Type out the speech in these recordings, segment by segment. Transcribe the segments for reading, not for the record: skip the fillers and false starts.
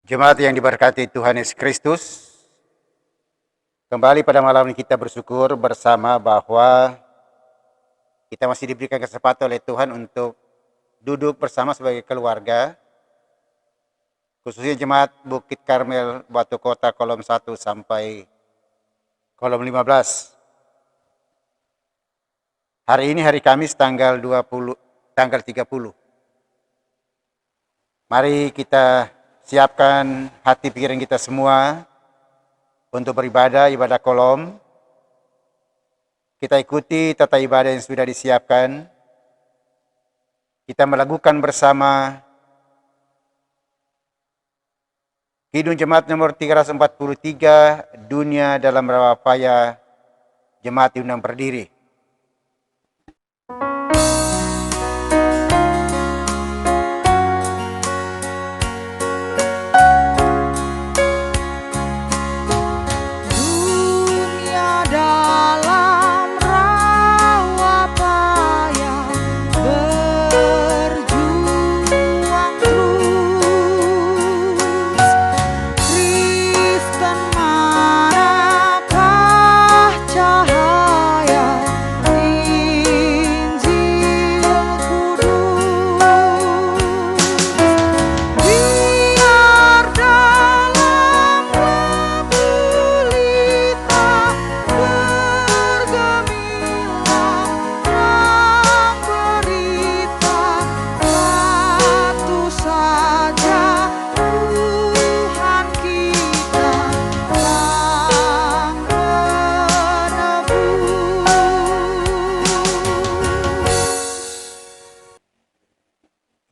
Jemaat yang diberkati Tuhan Yesus Kristus, kembali pada malam ini kita bersyukur bersama bahwa kita masih diberikan kesempatan oleh Tuhan untuk duduk bersama sebagai keluarga, khususnya jemaat Bukit Karmel Batu Kota kolom 1 sampai kolom 15. Hari ini hari Kamis tanggal 30. Mari kita siapkan hati pikiran kita semua untuk beribadah, ibadah kolom. Kita ikuti tata ibadah yang sudah disiapkan. Kita melakukan bersama Kidung Jemaat nomor 343, Dunia dalam Rawa Payah, Jemaat diundang berdiri.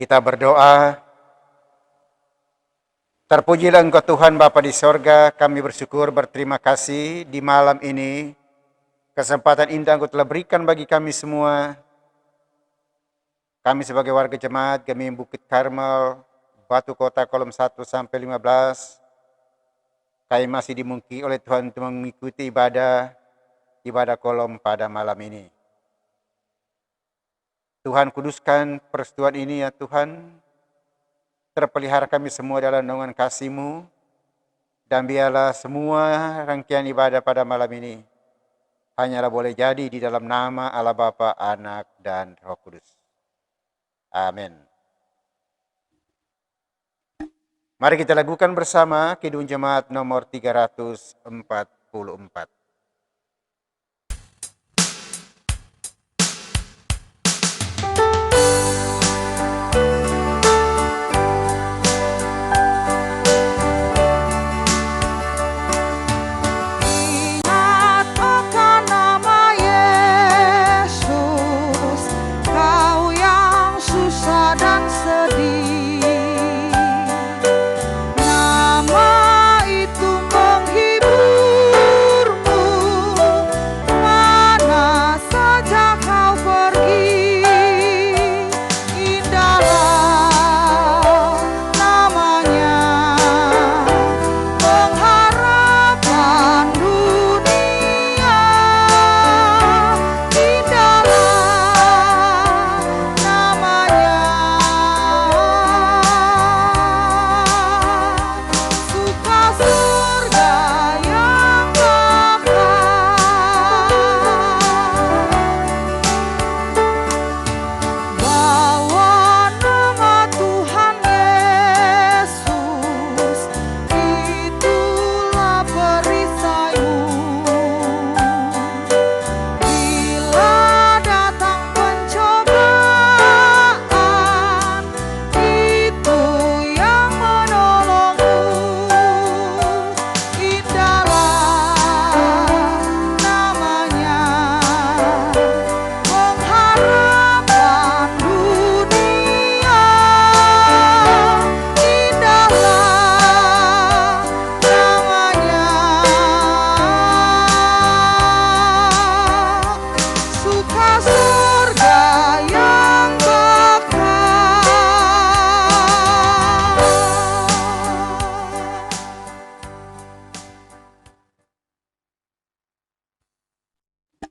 Kita berdoa. Terpujilah Engkau Tuhan Bapa di sorga, kami bersyukur berterima kasih di malam ini. Kesempatan indah Engkau telah berikan bagi kami semua. Kami sebagai warga jemaat kami Bukit Karmel, Batu Kota kolom 1 sampai 15. Kami masih dimungkinkan oleh Tuhan untuk mengikuti ibadah kolom pada malam ini. Tuhan kuduskan persetujuan ini ya Tuhan. Terpelihara kami semua dalam naungan kasih-Mu. Dan biarlah semua rangkaian ibadah pada malam ini hanyalah boleh jadi di dalam nama Allah Bapa, Anak, dan Roh Kudus. Amin. Mari kita lakukan bersama Kidung Jemaat nomor 344.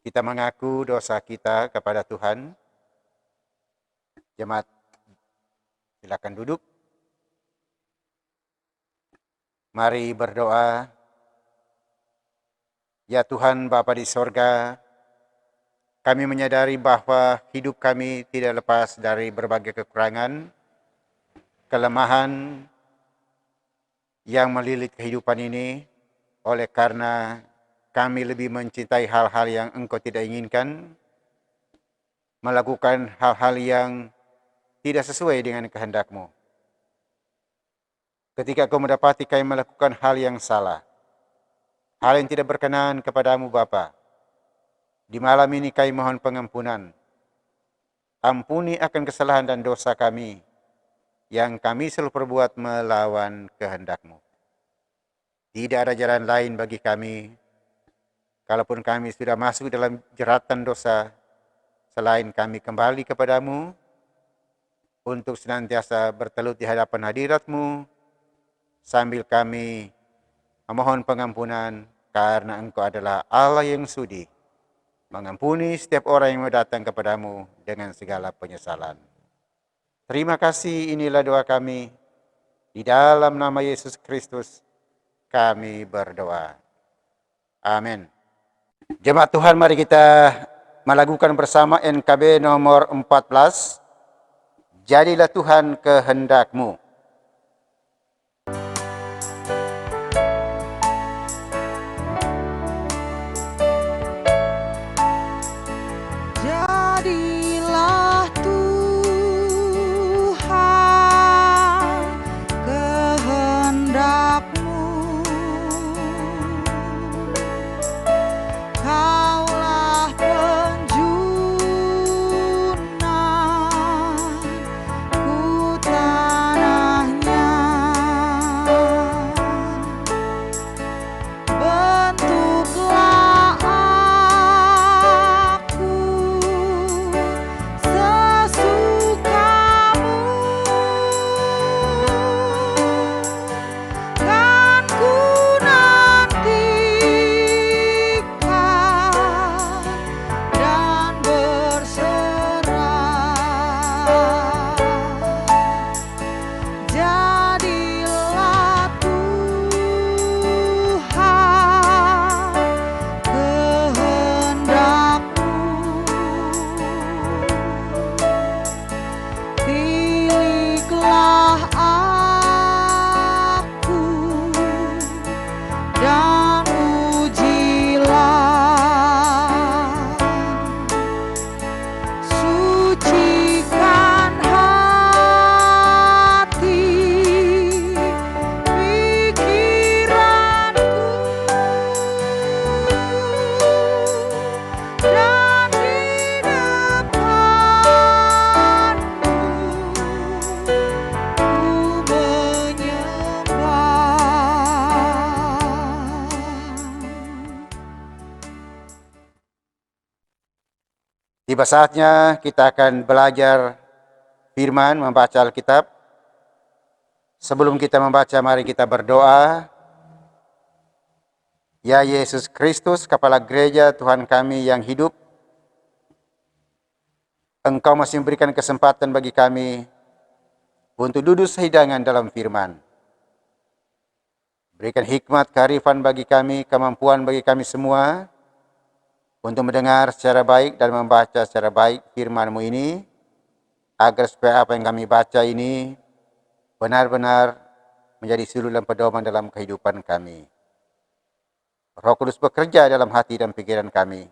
Kita mengaku dosa kita kepada Tuhan. Jemaat, silakan duduk. Mari berdoa. Ya Tuhan Bapa di sorga, kami menyadari bahwa hidup kami tidak lepas dari berbagai kekurangan, kelemahan yang melilit kehidupan ini. Oleh karena kami lebih mencintai hal-hal yang Engkau tidak inginkan, melakukan hal-hal yang tidak sesuai dengan kehendak-Mu. Ketika Kau mendapati kami melakukan hal yang salah, hal yang tidak berkenan kepadamu Bapa, di malam ini kami mohon pengampunan. Ampuni akan kesalahan dan dosa kami yang kami selalu perbuat melawan kehendak-Mu. Tidak ada jalan lain bagi kami, kalaupun kami sudah masuk dalam jeratan dosa, selain kami kembali kepadamu, untuk senantiasa bertelut di hadapan hadirat-Mu, sambil kami memohon pengampunan, karena Engkau adalah Allah yang sudi mengampuni setiap orang yang mau datang kepadamu dengan segala penyesalan. Terima kasih, inilah doa kami. Di dalam nama Yesus Kristus kami berdoa. Amin. Jemaat Tuhan, mari kita melakukan bersama NKB nomor 14. Jadilah Tuhan kehendak-Mu. Jadilah Tuhan kehendak-Mu, Kaulah penjunanku tanahnya. Bentuklah aku sesukamu, kan ku nantikan dan berserah. Jadilah Tuhan kehendak-Mu, tiliklah aku dan ujilah, sucikan hati pikiranku, dan di depan-Mu ku menyembah. Tiba saatnya kita akan belajar firman, membaca Alkitab. Sebelum kita membaca, mari kita berdoa. Ya Yesus Kristus, Kepala Gereja Tuhan kami yang hidup, Engkau masih memberikan kesempatan bagi kami untuk duduk sehidangan dalam firman. Berikan hikmat, kearifan bagi kami, kemampuan bagi kami semua, untuk mendengar secara baik dan membaca secara baik firman-Mu ini, agar supaya apa yang kami baca ini benar-benar menjadi suluh dan pedoman dalam kehidupan kami. Roh Kudus bekerja dalam hati dan pikiran kami,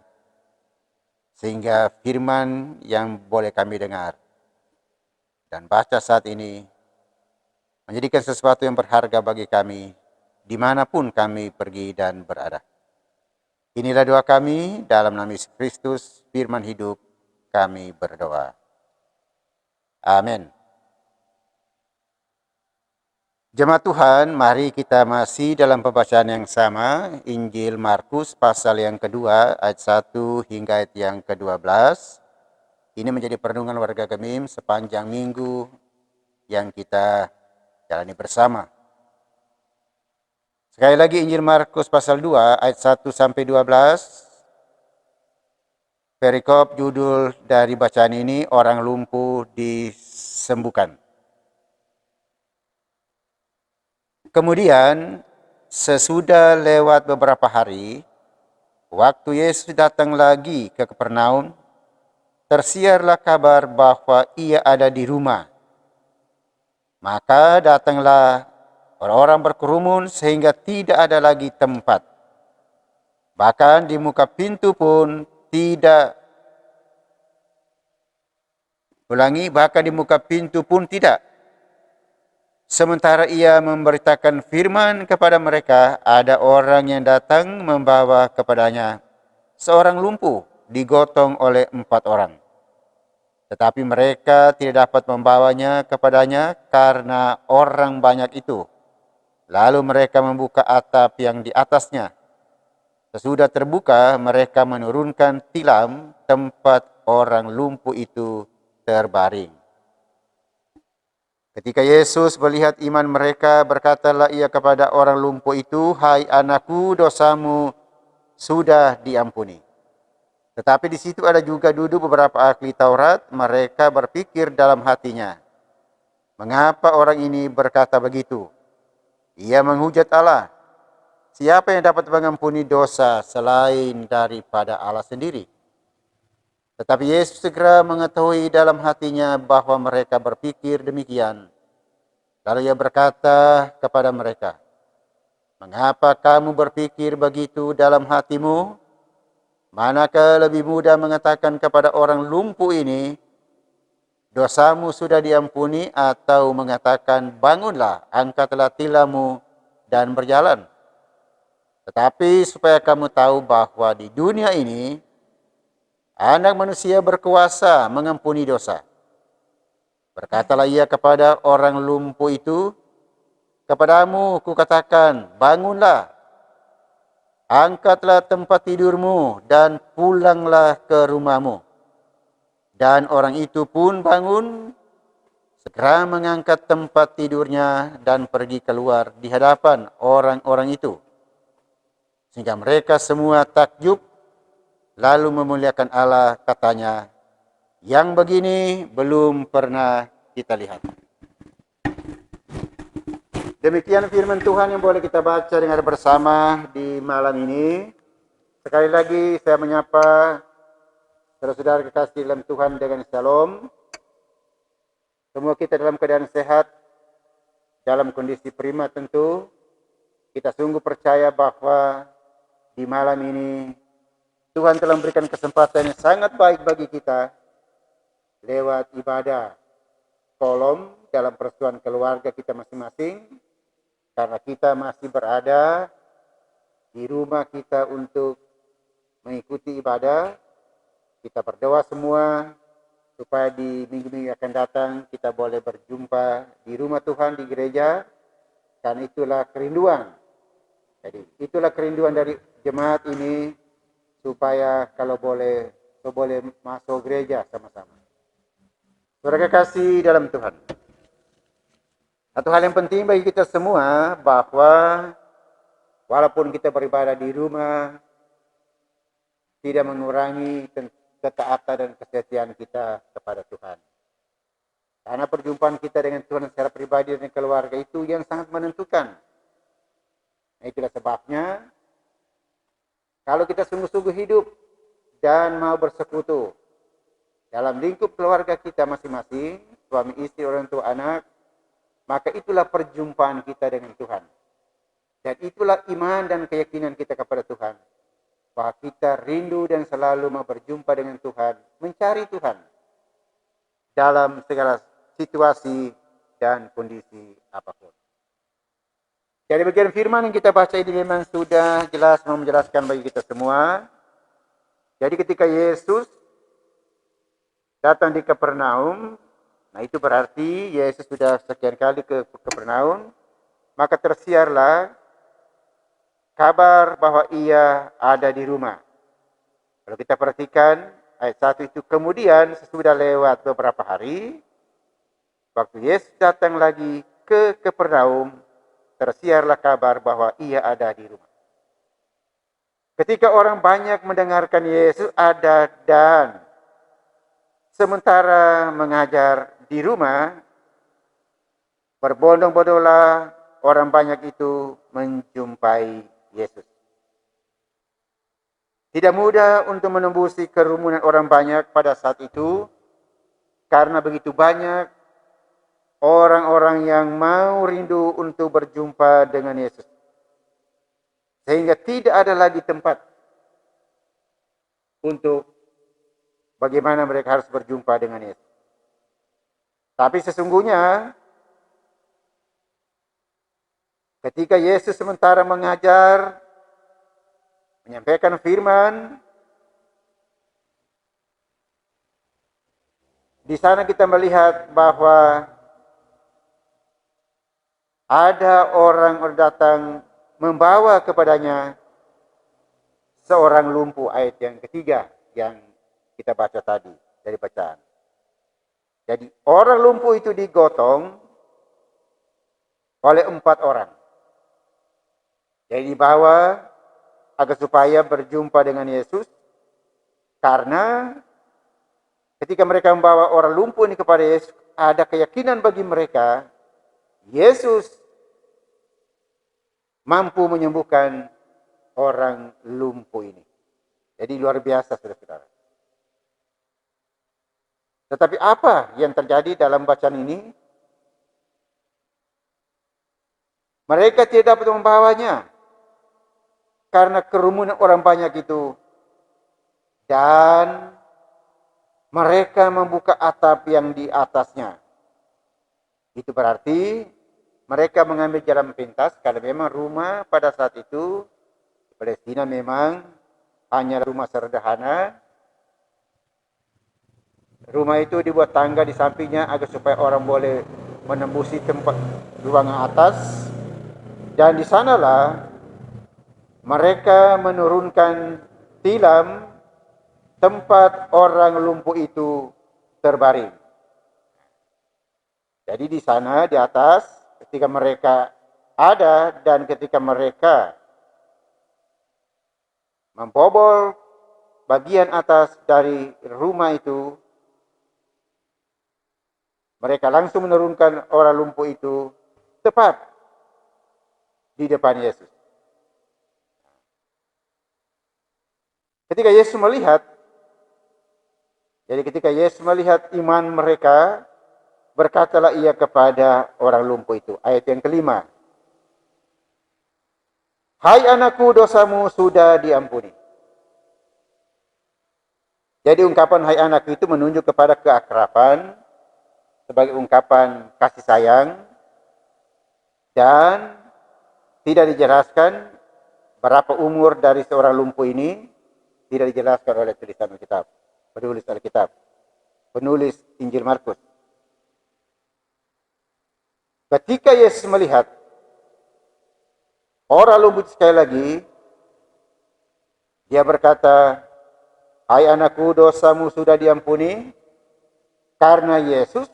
sehingga firman yang boleh kami dengar dan baca saat ini menjadikan sesuatu yang berharga bagi kami, dimanapun kami pergi dan berada. Inilah doa kami, dalam nama Yesus Kristus, firman hidup, kami berdoa. Amin. Jemaat Tuhan, mari kita masih dalam pembacaan yang sama, Injil Markus pasal yang kedua, ayat 1 hingga ayat yang ke-12. Ini menjadi perenungan warga Gemim sepanjang minggu yang kita jalani bersama. Sekali lagi Injil Markus pasal 2 ayat 1 sampai 12. Perikop judul dari bacaan ini, orang lumpuh disembuhkan. Kemudian Sesudah lewat beberapa hari, waktu Yesus datang lagi ke Kapernaum, tersiarlah kabar bahwa ia ada di rumah. Maka datanglah orang-orang berkerumun sehingga tidak ada lagi tempat. Bahkan di muka pintu pun tidak. Bahkan di muka pintu pun tidak. Sementara ia memberitakan firman kepada mereka, ada orang yang datang membawa kepadanya seorang lumpuh digotong oleh 4 orang. Tetapi mereka tidak dapat membawanya kepadanya karena orang banyak itu. Lalu mereka membuka atap yang di atasnya. Sesudah terbuka, mereka menurunkan tilam tempat orang lumpuh itu terbaring. Ketika Yesus melihat iman mereka, berkatalah ia kepada orang lumpuh itu, "Hai anakku, dosamu sudah diampuni." Tetapi di situ ada juga duduk beberapa ahli Taurat. Mereka berpikir dalam hatinya, "Mengapa orang ini berkata begitu? Ia menghujat Allah. Siapa yang dapat mengampuni dosa selain daripada Allah sendiri?" Tetapi Yesus segera mengetahui dalam hatinya bahwa mereka berpikir demikian. Lalu ia berkata kepada mereka, "Mengapa kamu berpikir begitu dalam hatimu? Manakah lebih mudah mengatakan kepada orang lumpuh ini, 'Dosamu sudah diampuni,' atau mengatakan, 'Bangunlah, angkatlah tilammu dan berjalan'? Tetapi supaya kamu tahu bahwa di dunia ini, Anak Manusia berkuasa mengampuni dosa." Berkatalah ia kepada orang lumpuh itu, "Kepadamu kukatakan, bangunlah, angkatlah tempat tidurmu dan pulanglah ke rumahmu." Dan orang itu pun bangun, segera mengangkat tempat tidurnya dan pergi keluar di hadapan orang-orang itu. Sehingga mereka semua takjub, lalu memuliakan Allah, katanya, "Yang begini belum pernah kita lihat." Demikian firman Tuhan yang boleh kita baca dengar bersama di malam ini. Sekali lagi saya menyapa saudara-saudara kekasih dalam Tuhan dengan shalom. Semua kita dalam keadaan sehat, dalam kondisi prima tentu. Kita sungguh percaya bahwa di malam ini Tuhan telah memberikan kesempatan yang sangat baik bagi kita lewat ibadah kolom dalam persekutuan keluarga kita masing-masing, karena kita masih berada di rumah kita untuk mengikuti ibadah. Kita berdoa semua supaya di minggu-minggu akan datang kita boleh berjumpa di rumah Tuhan, di gereja, karena itulah kerinduan. Jadi itulah kerinduan dari jemaat ini, supaya kalau boleh masuk gereja sama-sama. Saudara kekasih dalam Tuhan, satu hal yang penting bagi kita semua, bahwa walaupun kita beribadah di rumah, tidak mengurangi ketaatan dan kesetiaan kita kepada Tuhan. Karena perjumpaan kita dengan Tuhan secara pribadi dan keluarga itu yang sangat menentukan. Nah, itulah sebabnya kalau kita sungguh-sungguh hidup dan mau bersekutu dalam lingkup keluarga kita masing-masing, suami istri, orang tua, anak, maka itulah perjumpaan kita dengan Tuhan. Dan itulah iman dan keyakinan kita kepada Tuhan, bahwa kita rindu dan selalu mau berjumpa dengan Tuhan, mencari Tuhan dalam segala situasi dan kondisi apapun. Dari bagian firman yang kita baca ini memang sudah jelas menjelaskan bagi kita semua. Jadi ketika Yesus datang di Kapernaum, nah itu berarti Yesus sudah sekian kali ke Kapernaum, maka tersiarlah kabar bahwa ia ada di rumah. Kalau kita perhatikan ayat 1 itu, kemudian sesudah lewat beberapa hari, waktu Yesus datang lagi ke Kapernaum, tersiarlah kabar bahwa ia ada di rumah. Ketika orang banyak mendengarkan Yesus ada dan sementara mengajar di rumah, berbondong-bondonglah orang banyak itu menjumpai Yesus. Tidak mudah untuk menembusi kerumunan orang banyak pada saat itu, karena begitu banyak orang-orang yang mau rindu untuk berjumpa dengan Yesus. Sehingga tidak ada lagi tempat untuk bagaimana mereka harus berjumpa dengan Yesus. Tapi sesungguhnya ketika Yesus sementara mengajar, menyampaikan firman, di sana kita melihat bahwa ada orang datang membawa kepadanya seorang lumpuh, ayat yang ketiga yang kita baca tadi dari bacaan. Jadi orang lumpuh itu digotong oleh 4 orang. Jadi dibawa agar supaya berjumpa dengan Yesus, karena ketika mereka membawa orang lumpuh ini kepada Yesus, ada keyakinan bagi mereka Yesus mampu menyembuhkan orang lumpuh ini. Jadi luar biasa, saudara-saudara. Tetapi apa yang terjadi dalam bacaan ini? Mereka tidak dapat membawanya karena kerumunan orang banyak itu. Dan mereka membuka atap yang di atasnya. Itu berarti mereka mengambil jalan pintas, karena memang rumah pada saat itu di Palestina memang hanya rumah sederhana. Rumah itu dibuat tangga di sampingnya agar supaya orang boleh menembusi tempat ruangan atas. Dan di sanalah mereka menurunkan tilam tempat orang lumpuh itu terbaring. Jadi di sana di atas, ketika mereka ada dan ketika mereka membobol bagian atas dari rumah itu, mereka langsung menurunkan orang lumpuh itu tepat di depan Yesus. Ketika Yesus melihat, melihat iman mereka, berkatalah ia kepada orang lumpuh itu. Ayat yang kelima. Hai anakku, dosamu sudah diampuni. Jadi ungkapan hai anakku itu menunjuk kepada keakraban, sebagai ungkapan kasih sayang, dan tidak dijelaskan berapa umur dari seorang lumpuh ini, tidak dijelaskan oleh tulisan Alkitab, penulis Alkitab, penulis Injil Markus. Ketika Yesus melihat orang lumpuh sekali lagi, dia berkata, hai anakku, dosamu sudah diampuni, karena Yesus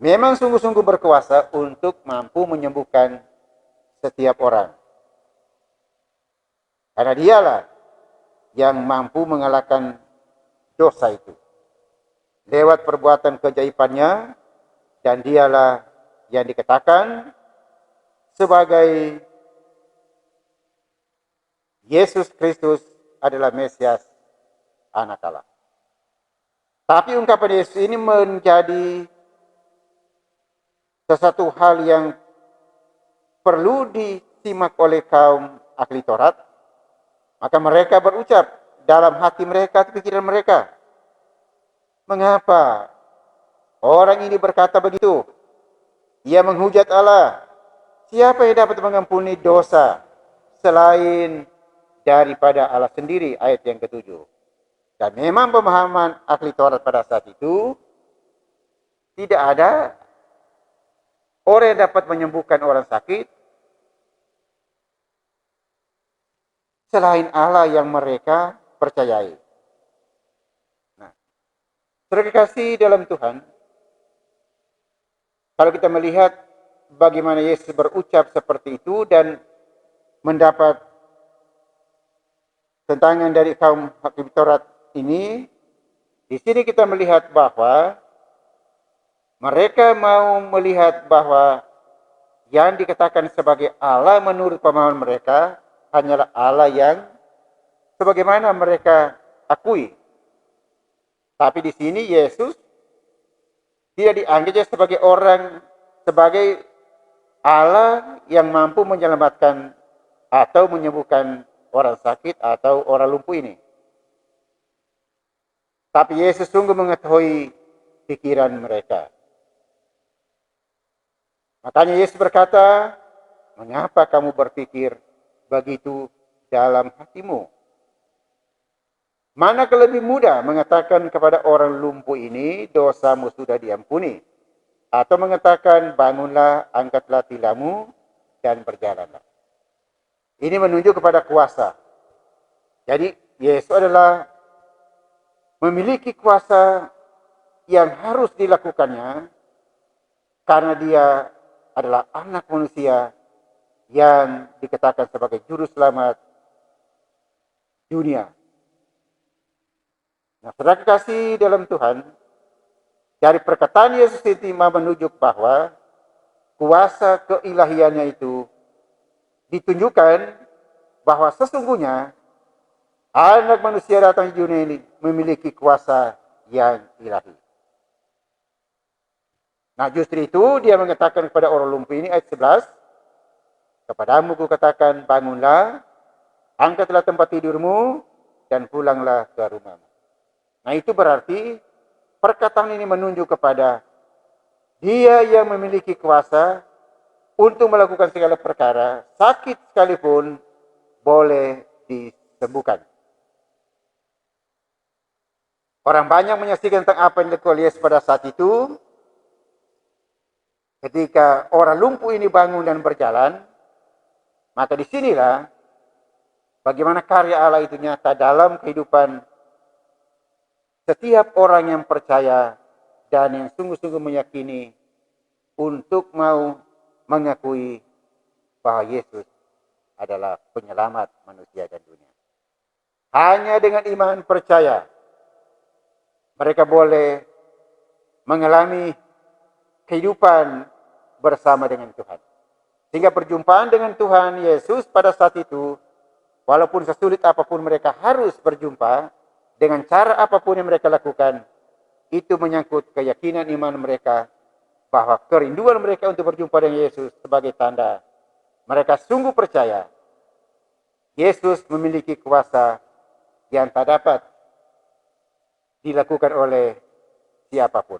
memang sungguh-sungguh berkuasa untuk mampu menyembuhkan setiap orang. Karena dialah yang mampu mengalahkan dosa itu lewat perbuatan keajaibannya, dan dialah yang dikatakan sebagai Yesus Kristus adalah Mesias, Anak Allah. Tapi ungkapan Yesus ini menjadi sesuatu hal yang perlu disimak oleh kaum ahli Taurat. Maka mereka berucap dalam hati mereka, pikiran mereka, mengapa orang ini berkata begitu? Ia menghujat Allah. Siapa yang dapat mengampuni dosa selain daripada Allah sendiri? Ayat yang ke-7. Dan memang pemahaman ahli Taurat pada saat itu, tidak ada orang yang dapat menyembuhkan orang sakit selain Allah yang mereka percayai. Nah, terkasih dalam Tuhan, kalau kita melihat bagaimana Yesus berucap seperti itu dan mendapat tentangan dari kaum hakim Taurat ini, di sini kita melihat bahwa mereka mau melihat bahwa yang dikatakan sebagai Allah menurut pemahaman mereka hanyalah Allah yang sebagaimana mereka akui. Tapi di sini Yesus tidak dianggap sebagai orang, sebagai Allah yang mampu menyelamatkan atau menyembuhkan orang sakit atau orang lumpuh ini. Tapi Yesus sungguh mengetahui pikiran mereka. Makanya Yesus berkata, "Mengapa kamu berpikir begitu dalam hatimu? Manakah lebih mudah mengatakan kepada orang lumpuh ini, dosamu sudah diampuni, atau mengatakan, bangunlah, angkatlah tilammu, dan berjalanlah." Ini menunjuk kepada kuasa. Jadi Yesus adalah memiliki kuasa yang harus dilakukannya karena dia adalah anak manusia yang dikatakan sebagai juru selamat dunia. Nah, saudara kekasih dalam Tuhan, dari perkataan Yesus itu menunjuk bahwa kuasa keilahiannya itu ditunjukkan bahwa sesungguhnya anak manusia datang di dunia ini memiliki kuasa yang ilahi. Nah, justru itu dia mengatakan kepada orang lumpuh ini ayat 11, "Kepadamu kukatakan, bangunlah, angkatlah tempat tidurmu, dan pulanglah ke rumahmu." Nah, itu berarti perkataan ini menunjuk kepada dia yang memiliki kuasa untuk melakukan segala perkara, sakit sekalipun boleh disembuhkan. Orang banyak menyaksikan tentang apa yang dilakukan Yesus pada saat itu. Ketika orang lumpuh ini bangun dan berjalan, maka disinilah bagaimana karya Allah itu nyata dalam kehidupan setiap orang yang percaya dan yang sungguh-sungguh meyakini untuk mau mengakui bahwa Yesus adalah penyelamat manusia dan dunia. Hanya dengan iman percaya mereka boleh mengalami kehidupan bersama dengan Tuhan. Sehingga perjumpaan dengan Tuhan Yesus pada saat itu, walaupun sesulit apapun mereka harus berjumpa, dengan cara apapun yang mereka lakukan, itu menyangkut keyakinan iman mereka bahwa kerinduan mereka untuk berjumpa dengan Yesus sebagai tanda mereka sungguh percaya Yesus memiliki kuasa yang tak dapat dilakukan oleh siapapun.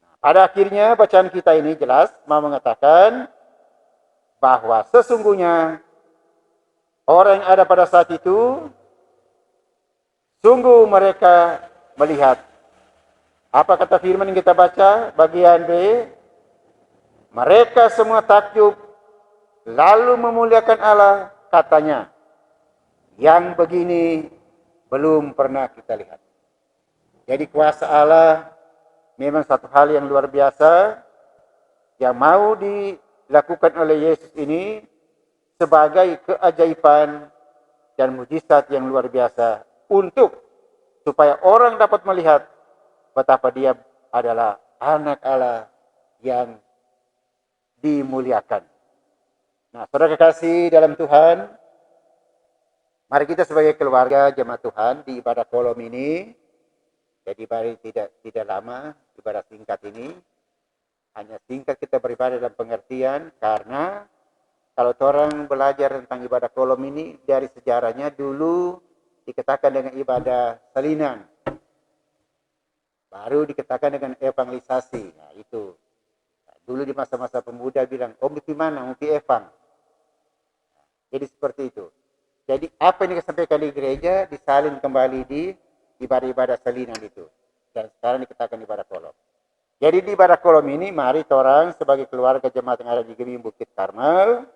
Nah, pada akhirnya bacaan kita ini jelas mau mengatakan bahwa sesungguhnya orang yang ada pada saat itu sungguh mereka melihat. Apa kata firman yang kita baca bagian B? Mereka semua takjub lalu memuliakan Allah, katanya, yang begini belum pernah kita lihat. Jadi kuasa Allah memang satu hal yang luar biasa yang mau dilakukan oleh Yesus ini sebagai keajaiban dan mujizat yang luar biasa untuk supaya orang dapat melihat betapa dia adalah anak Allah yang dimuliakan. Nah, saudara kekasih dalam Tuhan, mari kita sebagai keluarga jemaat Tuhan di ibadah kolom ini, jadi mari tidak lama ibadah singkat ini, hanya singkat kita beribadah dalam pengertian, karena kalau orang belajar tentang ibadah kolom ini dari sejarahnya dulu dikatakan dengan ibadah salinan, baru dikatakan dengan evangelisasi. Nah, itu dulu di masa-masa pemuda bilang, oh gimana mau evang. Jadi seperti itu. Jadi apa yang disampaikan di gereja disalin kembali di ibadah-ibadah salinan itu, dan sekarang dikatakan ibadah kolom. Jadi di ibadah kolom ini mari orang sebagai keluarga jemaat yang ada di Gemim Bukit Karmel,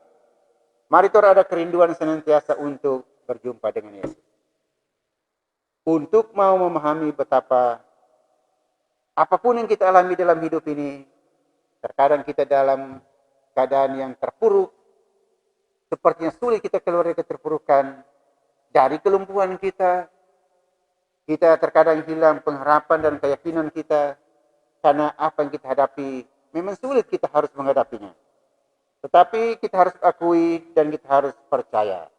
mari orang ada kerinduan senantiasa untuk berjumpa dengan Yesus, untuk mau memahami betapa apapun yang kita alami dalam hidup ini, terkadang kita dalam keadaan yang terpuruk, sepertinya sulit kita keluar dari keterpurukan, dari kelumpuhan kita terkadang hilang pengharapan dan keyakinan kita, karena apa yang kita hadapi memang sulit, kita harus menghadapinya. Tetapi kita harus akui dan kita harus percaya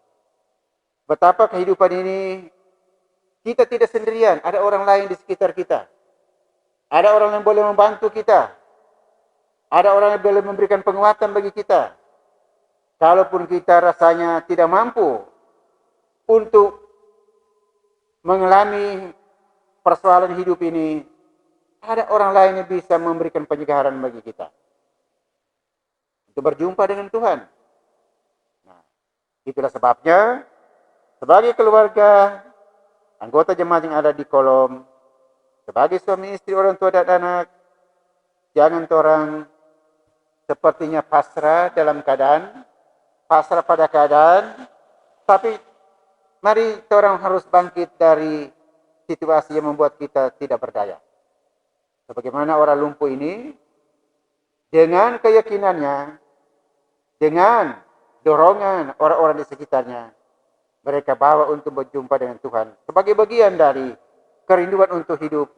betapa kehidupan ini kita tidak sendirian, ada orang lain di sekitar kita. Ada orang yang boleh membantu kita. Ada orang yang boleh memberikan penguatan bagi kita. Kalaupun kita rasanya tidak mampu untuk mengalami persoalan hidup ini, ada orang lain yang bisa memberikan penyegaran bagi kita. Untuk berjumpa dengan Tuhan. Nah, itulah sebabnya, sebagai keluarga, anggota jemaat yang ada di kolom, sebagai suami istri, orang tua dan anak, jangan orang sepertinya pasrah dalam keadaan, pasrah pada keadaan, tapi mari orang harus bangkit dari situasi yang membuat kita tidak berdaya. Sebagaimana orang lumpuh ini, dengan keyakinannya, dengan dorongan orang-orang di sekitarnya, mereka bawa untuk berjumpa dengan Tuhan sebagai bagian dari kerinduan untuk hidup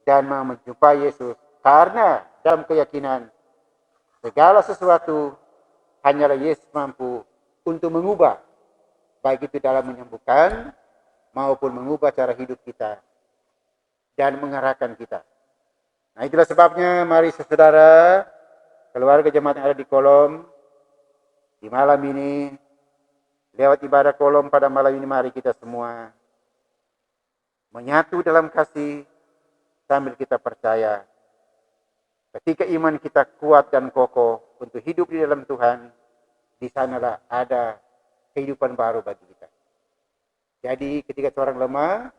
dan mau menjumpai Yesus, karena dalam keyakinan segala sesuatu hanyalah Yesus mampu untuk mengubah, baik itu dalam menyembuhkan maupun mengubah cara hidup kita dan mengarahkan kita. Nah, itulah sebabnya mari saudara, keluarga jemaat yang ada di kolom, di malam ini, lewat ibadah kolom pada malam ini, mari kita semua menyatu dalam kasih sambil kita percaya ketika iman kita kuat dan kokoh untuk hidup di dalam Tuhan, di sanalah ada kehidupan baru bagi kita. Jadi ketika seorang lemah,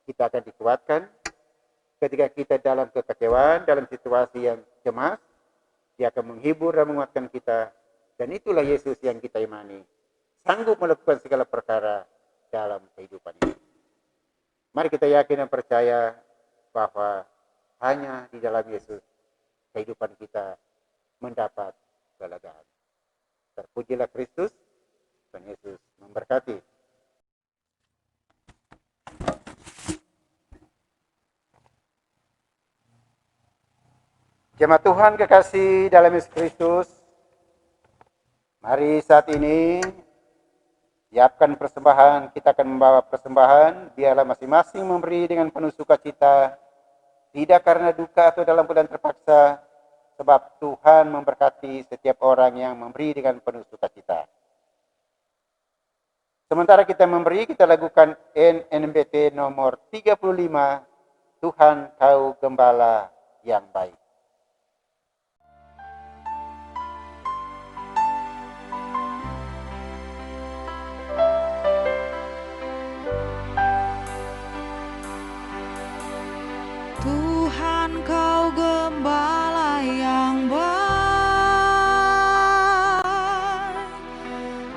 kita akan dikuatkan. Ketika kita dalam kekecewaan, dalam situasi yang cemas, dia akan menghibur dan menguatkan kita. Dan itulah Yesus yang kita imani, sanggup melakukan segala perkara dalam kehidupan ini. Mari kita yakin dan percaya bahwa hanya di dalam Yesus kehidupan kita mendapat kelegaan. Terpujilah Kristus, Tuhan Yesus memberkati. Jemaat Tuhan kekasih dalam Yesus Kristus, mari saat ini siapkan persembahan. Kita akan membawa persembahan. Biarlah masing-masing memberi dengan penuh sukacita, tidak karena duka atau dalam keadaan terpaksa, sebab Tuhan memberkati setiap orang yang memberi dengan penuh sukacita. Sementara kita memberi, kita lakukan NNBT nomor 35, Tuhan Kau Gembala yang Baik. Tuhan Kau Gembala yang baik,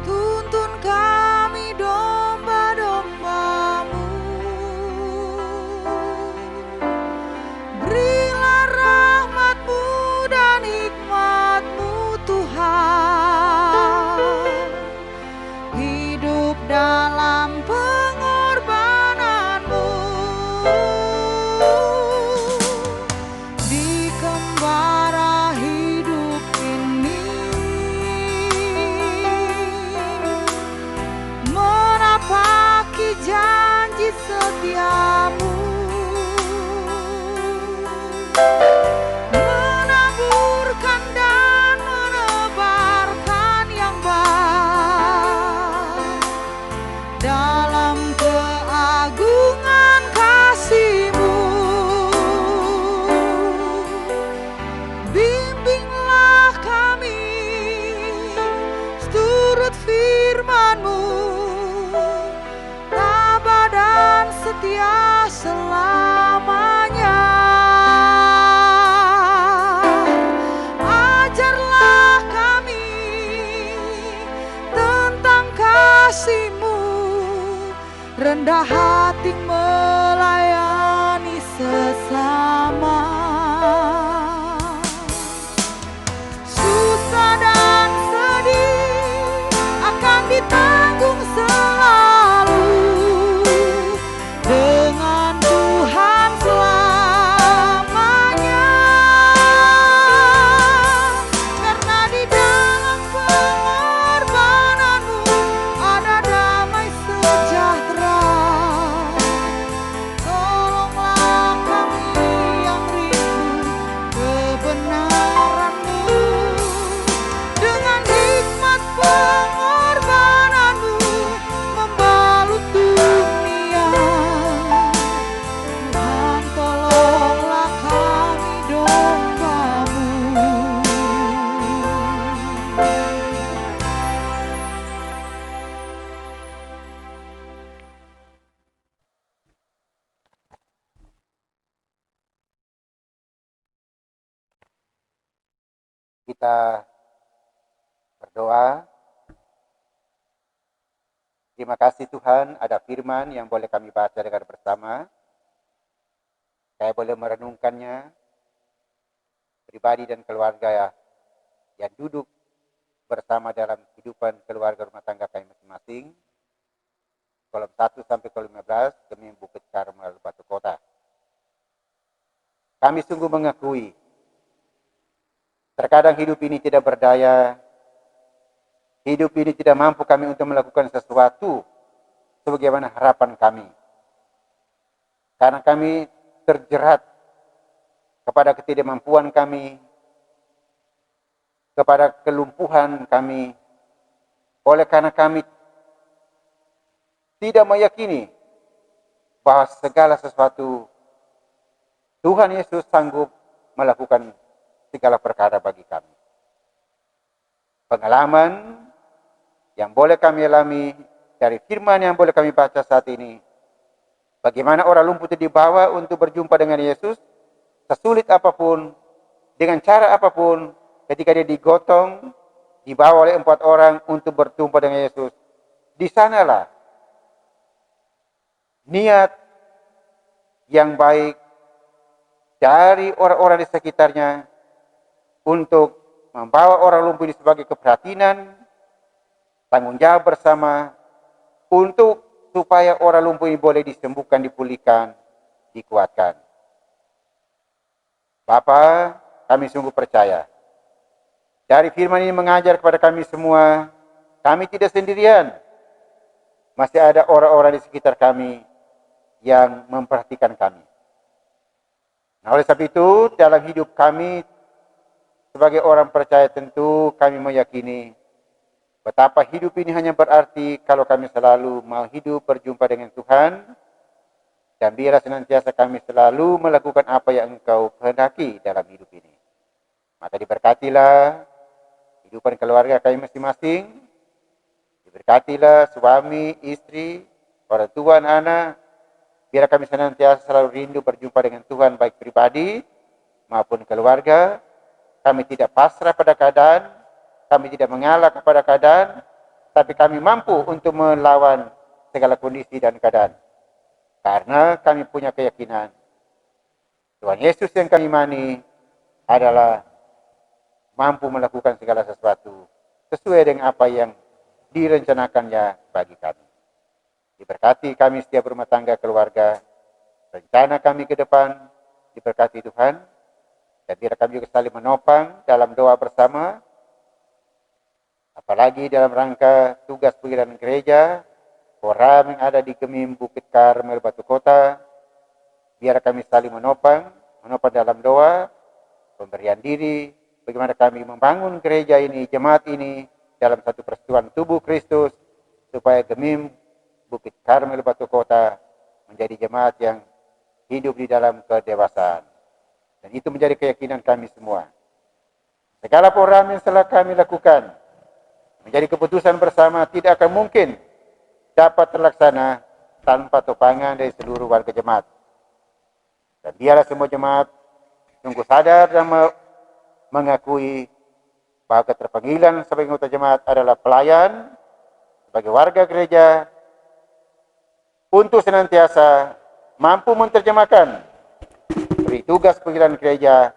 tuntun kami domba-domba-Mu. Berilah rahmat-Mu dan hikmat-Mu Tuhan, hidup dalam pengorbanan-Mu. Di kembara hidup ini, menapaki janji setia-Mu, menaburkan dan menebarkan yang baik dalam keagungan kasih-Mu. Bimbinglah kami seturut firman-Mu, tabah dan setia selamanya. Ajarlah kami tentang kasih-Mu, rendah hati melayani sesama. Susah dan sedih akan ditanggung selalu dengan Tuhan selamanya, karena di dalam kita berdoa. Terima kasih Tuhan, ada firman yang boleh kami baca dengan bersama. Saya boleh merenungkannya, pribadi dan keluarga yang duduk bersama dalam kehidupan keluarga rumah tangga kami masing-masing. Kolom 1 sampai kolom 15, demi Bukit Karmel, Batu Kota. Kami sungguh mengakui, terkadang hidup ini tidak berdaya, hidup ini tidak mampu kami untuk melakukan sesuatu sebagaimana harapan kami. Karena kami terjerat kepada ketidakmampuan kami, kepada kelumpuhan kami, oleh karena kami tidak meyakini bahwa segala sesuatu Tuhan Yesus sanggup melakukan segala perkara bagi kami. Pengalaman yang boleh kami alami dari firman yang boleh kami baca saat ini, bagaimana orang lumpuh itu dibawa untuk berjumpa dengan Yesus, sesulit apapun, dengan cara apapun, ketika dia digotong, dibawa oleh 4 orang untuk berjumpa dengan Yesus. Di sanalah niat yang baik dari orang-orang di sekitarnya untuk membawa orang lumpuh ini sebagai keprihatinan, tanggung jawab bersama, untuk supaya orang lumpuh ini boleh disembuhkan, dipulihkan, dikuatkan. Bapa, kami sungguh percaya. Dari firman ini mengajar kepada kami semua, kami tidak sendirian. Masih ada orang-orang di sekitar kami yang memperhatikan kami. Nah, oleh sebab itu, dalam hidup kami sebagai orang percaya tentu kami meyakini betapa hidup ini hanya berarti kalau kami selalu mau hidup berjumpa dengan Tuhan, dan biarlah senantiasa kami selalu melakukan apa yang Engkau kehendaki dalam hidup ini. Maka diberkatilah kehidupan keluarga kami masing-masing, diberkatilah suami, istri, orang tua, anak. Biar kami senantiasa selalu rindu berjumpa dengan Tuhan, baik pribadi maupun keluarga. Kami tidak pasrah pada keadaan, kami tidak mengalah kepada keadaan, tapi kami mampu untuk melawan segala kondisi dan keadaan. Karena kami punya keyakinan, Tuhan Yesus yang kami imani adalah mampu melakukan segala sesuatu sesuai dengan apa yang direncanakannya bagi kami. Diberkati kami setiap rumah tangga keluarga, rencana kami ke depan, diberkati Tuhan, dan biar kami juga saling menopang dalam doa bersama, apalagi dalam rangka tugas pengiriman gereja, Koram yang ada di Gemim Bukit Karmel Batu Kota, biar kami saling menopang dalam doa, pemberian diri, bagaimana kami membangun gereja ini, jemaat ini, dalam satu persatuan tubuh Kristus, supaya Gemim Bukit Karmel Batu Kota menjadi jemaat yang hidup di dalam kedewasaan. Dan itu menjadi keyakinan kami semua. Segala program yang telah kami lakukan menjadi keputusan bersama tidak akan mungkin dapat terlaksana tanpa topangan dari seluruh warga jemaat. Dan biarlah semua jemaat sungguh sadar dan mengakui bahwa keterpanggilan sebagai anggota jemaat adalah pelayan sebagai warga gereja, untuk senantiasa mampu menerjemahkan beri tugas panggilan gereja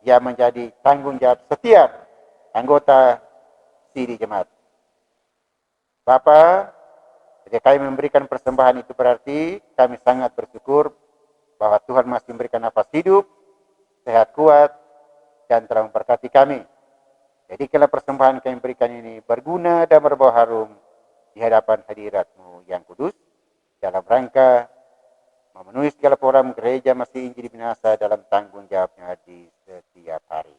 yang menjadi tanggung jawab setiap anggota siri jemaat. Bapa, ketika kami memberikan persembahan itu berarti kami sangat bersyukur bahwa Tuhan masih memberikan nafas hidup, sehat kuat, dan telah memberkati kami. Jadi kalau persembahan kami berikan ini berguna dan berbau harum di hadapan hadirat-Mu yang kudus, dalam rangka memenuhi segala program gereja masih Injil binasa dalam tanggung jawabnya di setiap hari.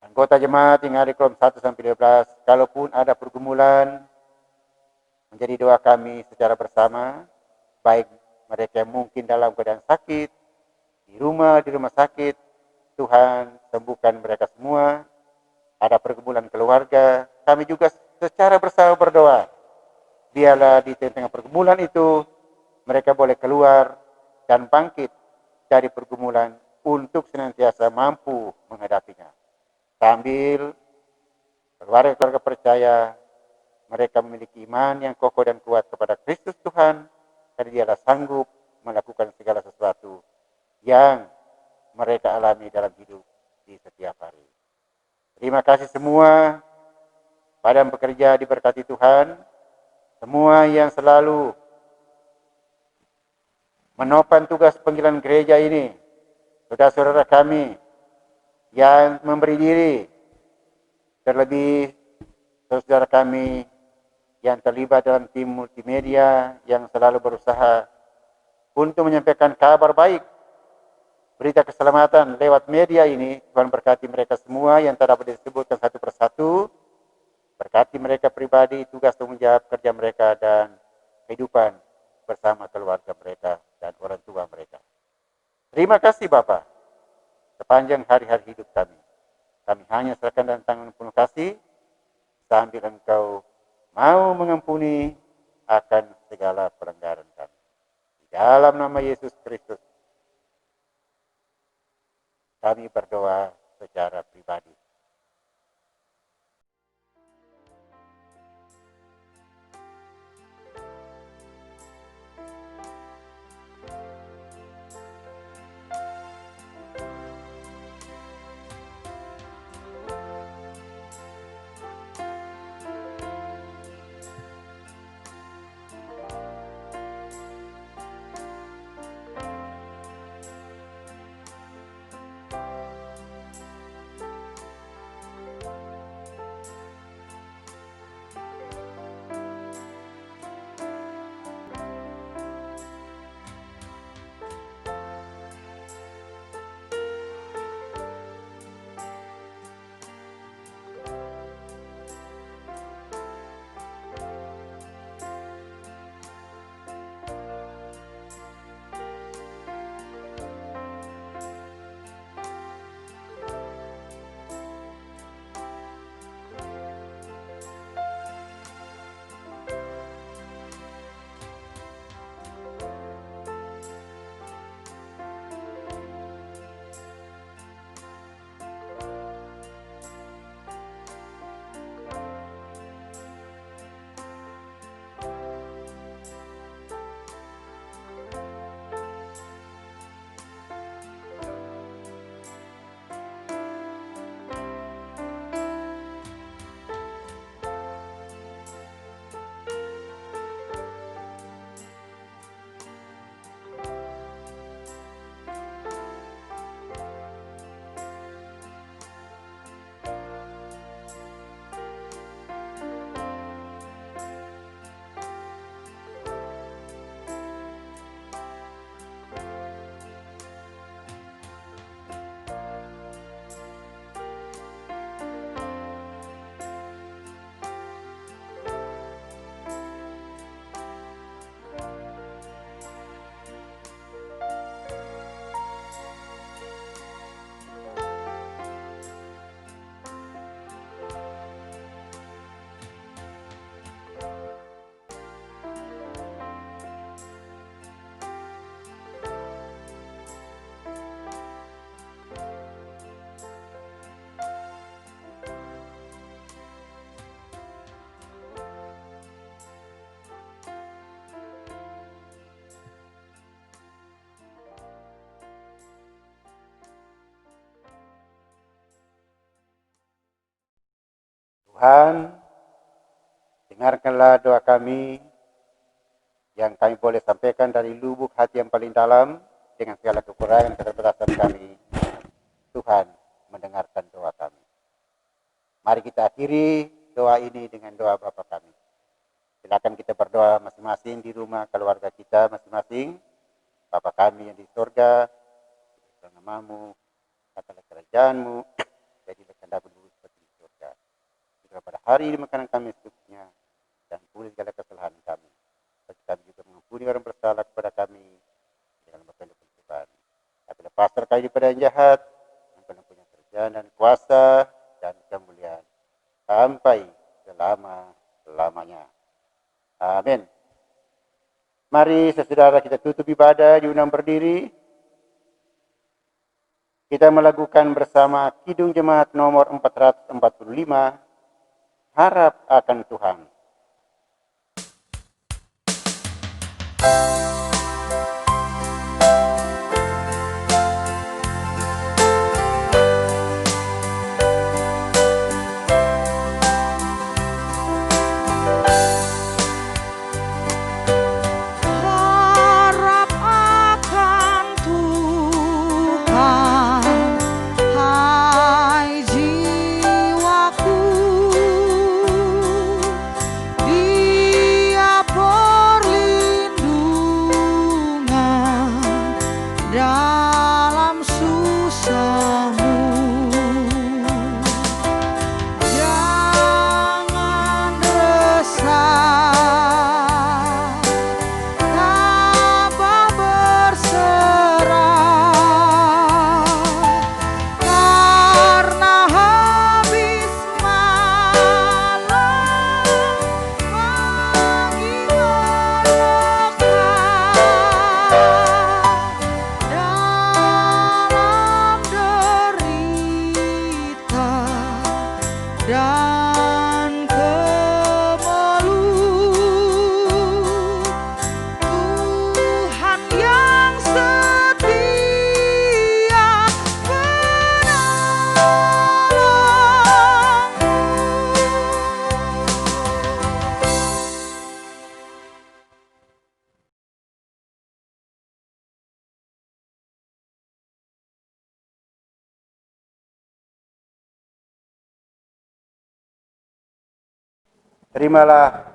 Anggota jemaat yang ada di kolom 1 sampai 12, kalaupun ada pergumulan, menjadi doa kami secara bersama, baik mereka yang mungkin dalam keadaan sakit, di rumah sakit, Tuhan sembuhkan mereka semua. Ada pergumulan keluarga, kami juga secara bersama berdoa, biarlah di tengah pergumulan itu mereka boleh keluar dan bangkit dari pergumulan untuk senantiasa mampu menghadapinya. Sambil keluarga-keluarga percaya mereka memiliki iman yang kokoh dan kuat kepada Kristus Tuhan, karena Dialah sanggup melakukan segala sesuatu yang mereka alami dalam hidup di setiap hari. Terima kasih semua. Padam bekerja diberkati Tuhan. Semua yang selalu menopang tugas panggilan gereja ini, saudara-saudara kami yang memberi diri, terlebih saudara kami yang terlibat dalam tim multimedia yang selalu berusaha untuk menyampaikan kabar baik, berita keselamatan lewat media ini. Tuhan berkati mereka semua yang tak dapat disebutkan satu persatu. Berkati mereka pribadi, tugas tanggung jawab kerja mereka dan kehidupan bersama keluarga mereka dan orang tua mereka. Terima kasih Bapa. Sepanjang hari-hari hidup kami hanya serahkan dalam tangan penuh kasih, sambil Engkau mau mengampuni akan segala pelanggaran kami. Di dalam nama Yesus Kristus, kami berdoa secara pribadi. Tuhan, dengarkanlah doa kami yang kami boleh sampaikan dari lubuk hati yang paling dalam dengan segala kekurangan dan keterbatasan kami. Tuhan mendengarkan doa kami. Mari kita akhiri doa ini dengan doa Bapa kami. Silakan kita berdoa masing-masing di rumah keluarga kita masing-masing. Bapa kami yang di surga, dikuduskan namamu, katalah kerajaanmu, jadilah kehendakmu dulu seperti di surga. Juga pada hari ini makanan kami secukupnya, dan ampuni segala kesalahan kami. Bagi kami juga mengampuni orang bersalah kepada kami, jangan membuat pencobaan. Tapi lepaskan kami daripada yang jahat, yang punya kerjaan dan kuasa dan kemuliaan sampai selama-lamanya. Amin. Mari saudara kita tutup ibadah, diundang berdiri. Kita melakukan bersama Kidung Jemaat nomor 445, Harap akan Tuhan. Harap akan Tuhan, hai jiwaku, Dia perlindungan dalam susahmu. Jangan resah, tabah berserah, karena habis malam pagi menekan, dalam derita dan kemelut, Tuhan yang setia menolongmu. Terimalah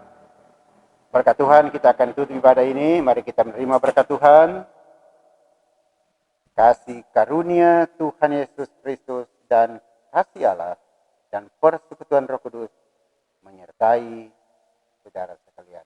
berkat Tuhan. Kita akan tutup ibadah ini. Mari kita menerima berkat Tuhan. Kasih karunia Tuhan Yesus Kristus dan kasih Allah dan persekutuan Roh Kudus menyertai saudara sekalian.